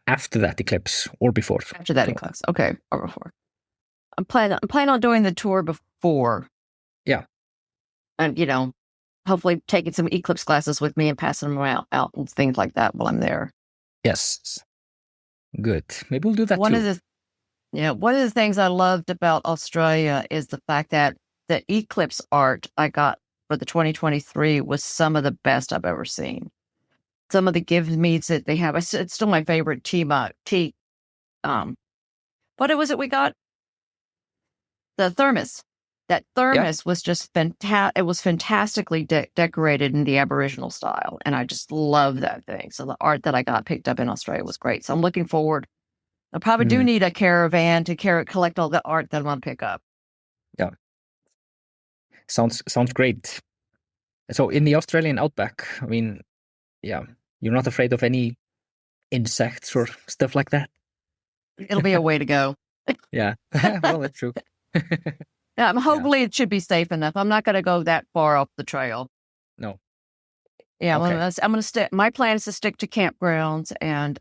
after that eclipse or before. After that eclipse. Okay, or before. I'm planning on doing the tour before. Yeah. And, hopefully taking some eclipse classes with me and passing them out and things like that while I'm there. Yes. Good. Maybe we'll do that One too. of the things I loved about Australia is the fact that the eclipse art I got for the 2023 was some of the best I've ever seen. Some of the gift meats that they have, it's still my favorite tea. What was it we got? The thermos. That thermos was just fantastic. It was fantastically decorated in the Aboriginal style. And I just love that thing. So the art that I got picked up in Australia was great. So I'm looking forward. I probably do need a caravan to collect all the art that I want to pick up. Yeah. Sounds great. So in the Australian outback, I mean, yeah, you're not afraid of any insects or stuff like that? It'll be a way to go. Yeah. Well, that's true. Yeah, hopefully it should be safe enough. I'm not going to go that far off the trail. No. Yeah, Okay. I'm going to stick. My plan is to stick to campgrounds and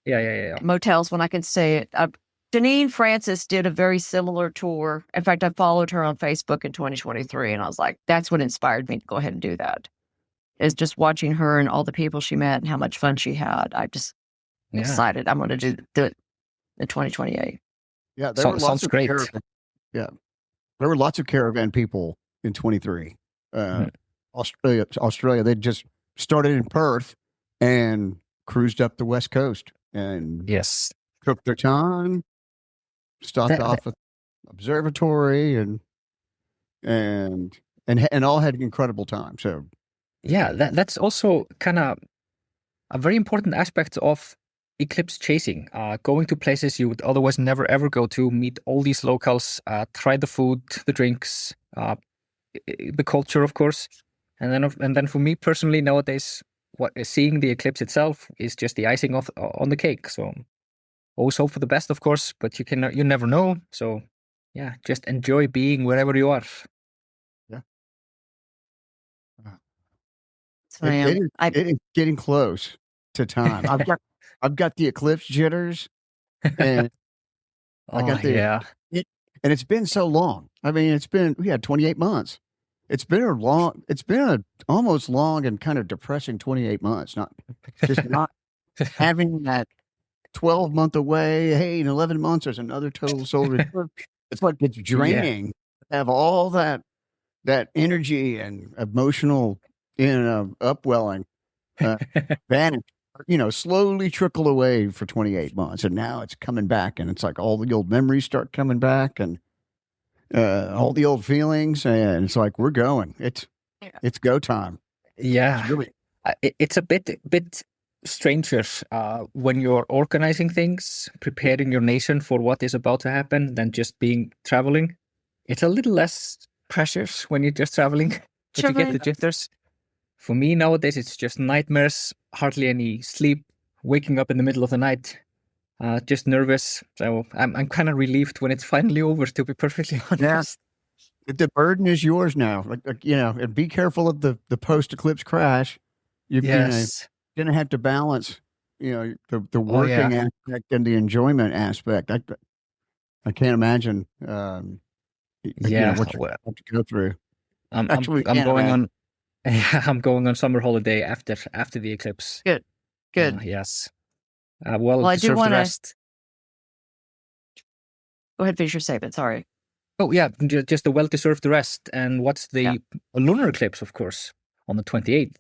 Yeah. motels when I can say it. Janine Francis did a very similar tour. In fact, I followed her on Facebook in 2023, and I was like, that's what inspired me to go ahead and do that. Is just watching her and all the people she met and how much fun she had. I just decided I'm going to do it in 2028. Yeah, there were lots sounds of great. There were lots of caravan people in 23. Australia, they just started in Perth and cruised up the West Coast and Yes. took their time, stopped off at observatory and all had an incredible time. So Yeah, that's also kind of a very important aspect of eclipse chasing. Going to places you would otherwise never ever go to, meet all these locals, try the food, the drinks, the culture, of course, and then for me personally nowadays, seeing the eclipse itself is just the icing on the cake. So always hope for the best, of course, but you never know. So yeah, just enjoy being wherever you are. It is getting close to time. I've got the eclipse jitters, and and it's been so long. I mean, we had 28 months. It's been almost long and kind of depressing 28 months. Not having that 12-month away. Hey, in 11 months, there's another total solar. It's like it's draining. Have all that energy and emotional upwelling vanish, slowly trickle away for 28 months. And now it's coming back, and it's like all the old memories start coming back and all the old feelings. And it's like, we're going. It's go time. Yeah. It's really, it's a bit stranger when you're organizing things, preparing your nation for what is about to happen than just traveling. It's a little less pressures when you're just traveling, but you get the jitters. For me nowadays, it's just nightmares, hardly any sleep, waking up in the middle of the night, just nervous. So I'm kind of relieved when it's finally over, to be perfectly honest. The burden is yours now. And be careful of the post-eclipse crash. You're going to have to balance, the working aspect and the enjoyment aspect. I can't imagine, what you have to go through. I'm going on summer holiday after the eclipse. Good. Good. Yes. Well, I do deserved wanna- rest. Go ahead, finish your statement. Sorry. Oh, yeah, just a well-deserved rest. And what's the lunar eclipse, of course, on the 28th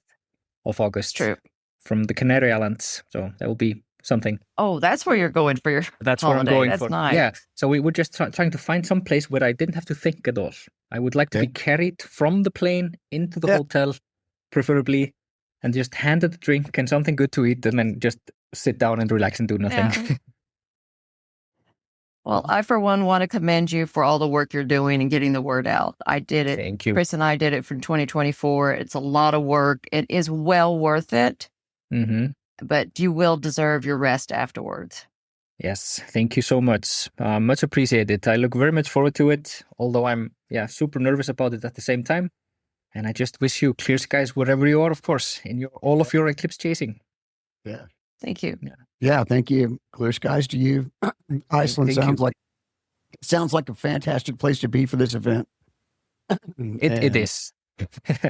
of August. It's true. From the Canary Islands. So that will be something. Oh, that's where you're going for your That's holiday. where I'm going That's for. nice. Yeah. So we were just trying to find some place where I didn't have to think at all. I would like to be carried from the plane into the hotel, preferably, and just handed a drink and something good to eat, and then just sit down and relax and do nothing. Yeah. Well, I, for one, want to commend you for all the work you're doing and getting the word out. I did it. Thank you. Chris and I did it from 2024. It's a lot of work. It is well worth it, Mm-hmm. but you will deserve your rest afterwards. Yes, thank you so much. Much appreciated. I look very much forward to it, although I'm super nervous about it at the same time. And I just wish you clear skies wherever you are, of course, in all of your eclipse chasing. Yeah. Thank you. Yeah, thank you. Clear skies to you. Iceland Thank you. sounds like a fantastic place to be for this event. It is.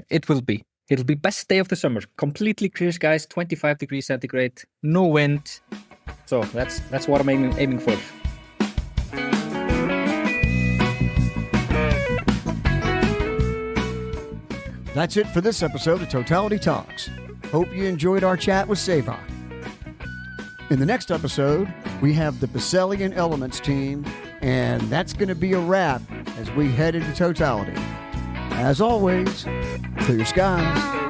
It will be. It'll be best day of the summer. Completely clear skies, 25 degrees centigrade, no wind. So that's what I'm aiming for. That's it for this episode of Totality Talks. Hope you enjoyed our chat with Sævar. In the next episode, we have the Bacillian Elements team, and that's going to be a wrap as we head into Totality. As always, clear skies.